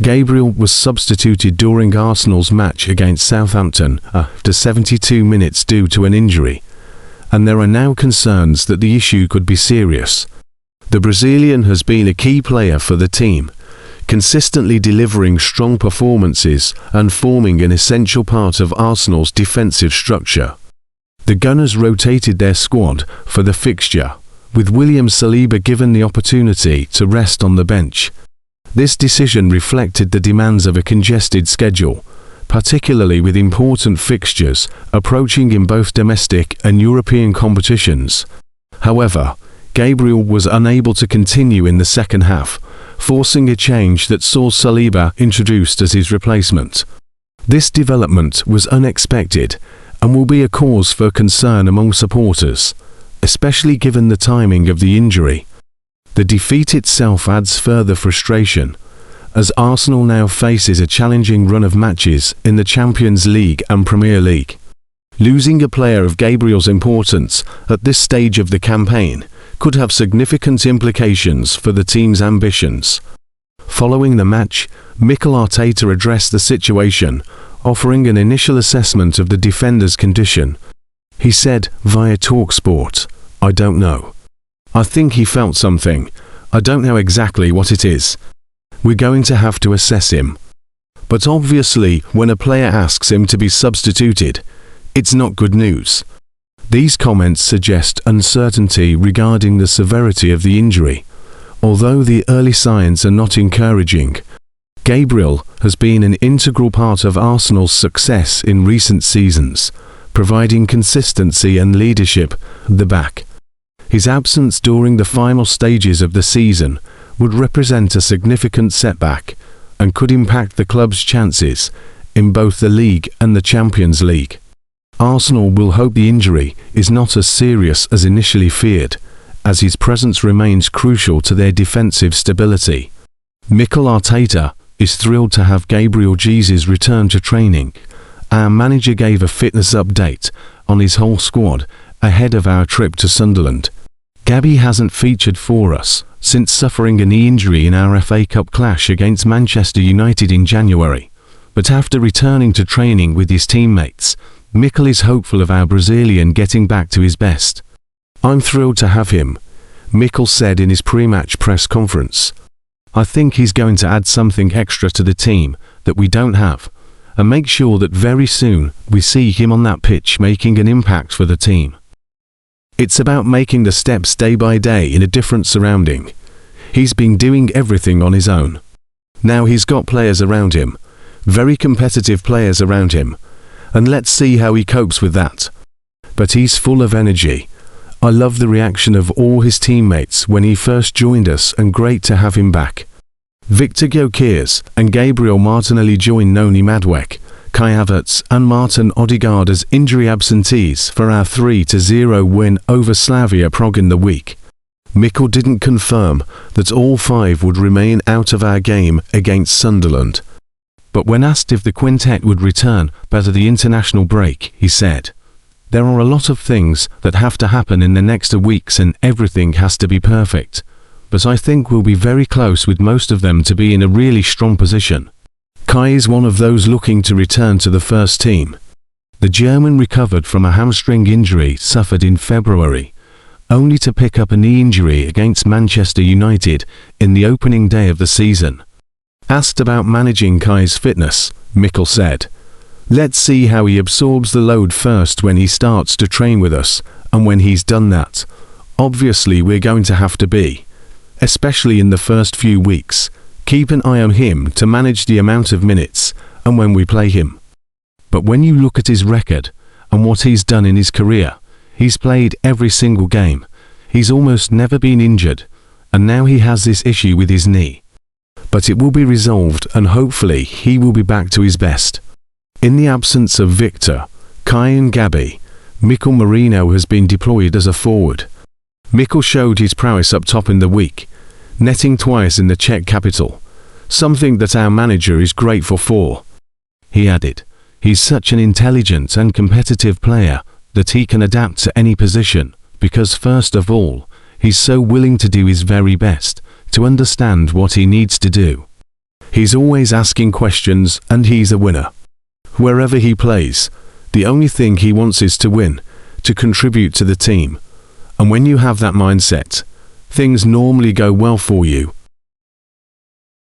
Gabriel was substituted during Arsenal's match against Southampton after 72 minutes due to an injury, and there are now concerns that the issue could be serious. The Brazilian has been a key player for the team, consistently delivering strong performances and forming an essential part of Arsenal's defensive structure. The Gunners rotated their squad for the fixture, with William Saliba given the opportunity to rest on the bench. This decision reflected the demands of a congested schedule, particularly with important fixtures approaching in both domestic and European competitions. However, Gabriel was unable to continue in the second half, forcing a change that saw Saliba introduced as his replacement. This development was unexpected and will be a cause for concern among supporters, especially given the timing of the injury. The defeat itself adds further frustration, as Arsenal now faces a challenging run of matches in the Champions League and Premier League. Losing a player of Gabriel's importance at this stage of the campaign could have significant implications for the team's ambitions. Following the match, Mikel Arteta addressed the situation, offering an initial assessment of the defender's condition. He said via TalkSport, "I don't know. I think he felt something. I don't know exactly what it is. We're going to have to assess him." But obviously, when a player asks him to be substituted, it's not good news. These comments suggest uncertainty regarding the severity of the injury. Although the early signs are not encouraging, Gabriel has been an integral part of Arsenal's success in recent seasons, providing consistency and leadership at the back. His absence during the final stages of the season would represent a significant setback and could impact the club's chances in both the league and the Champions League. Arsenal will hope the injury is not as serious as initially feared, as his presence remains crucial to their defensive stability. Mikel Arteta is thrilled to have Gabriel Jesus return to training. Our manager gave a fitness update on his whole squad ahead of our trip to Sunderland. Gabby hasn't featured for us since suffering a knee injury in our FA Cup clash against Manchester United in January, but after returning to training with his teammates, Mikel is hopeful of our Brazilian getting back to his best. "I'm thrilled to have him," Mikel said in his pre-match press conference. "I think he's going to add something extra to the team that we don't have, and make sure that very soon we see him on that pitch making an impact for the team. It's about making the steps day by day in a different surrounding. He's been doing everything on his own. Now he's got players around him, very competitive players around him, and let's see how he copes with that. But he's full of energy. I love the reaction of all his teammates when he first joined us, and great to have him back." Victor Gyökeres and Gabriel Martinelli join Noni Madueke, Kai Havertz and Martin Odegaard as injury absentees for our 3-0 win over Slavia Prague in the week. Mikel didn't confirm that all five would remain out of our game against Sunderland. But when asked if the quintet would return after the international break, he said, "There are a lot of things that have to happen in the next weeks and everything has to be perfect. But I think we'll be very close with most of them to be in a really strong position." Kai is one of those looking to return to the first team. The German recovered from a hamstring injury suffered in February, only to pick up a knee injury against Manchester United in the opening day of the season. Asked about managing Kai's fitness, Mikel said, "Let's see how he absorbs the load first when he starts to train with us, and when he's done that, obviously we're going to have to be, especially in the first few weeks, keep an eye on him to manage the amount of minutes and when we play him. But when you look at his record and what he's done in his career, he's played every single game, he's almost never been injured, and now he has this issue with his knee. But it will be resolved and hopefully he will be back to his best." In the absence of Victor, Kai and Gabby, Mikel Merino has been deployed as a forward. Mikel showed his prowess up top in the week, netting twice in the Czech capital, something that our manager is grateful for. He added, "He's such an intelligent and competitive player that he can adapt to any position, because first of all, he's so willing to do his very best to understand what he needs to do." He's always asking questions and he's a winner. Wherever he plays, the only thing he wants is to win, to contribute to the team. And when you have that mindset, things normally go well for you,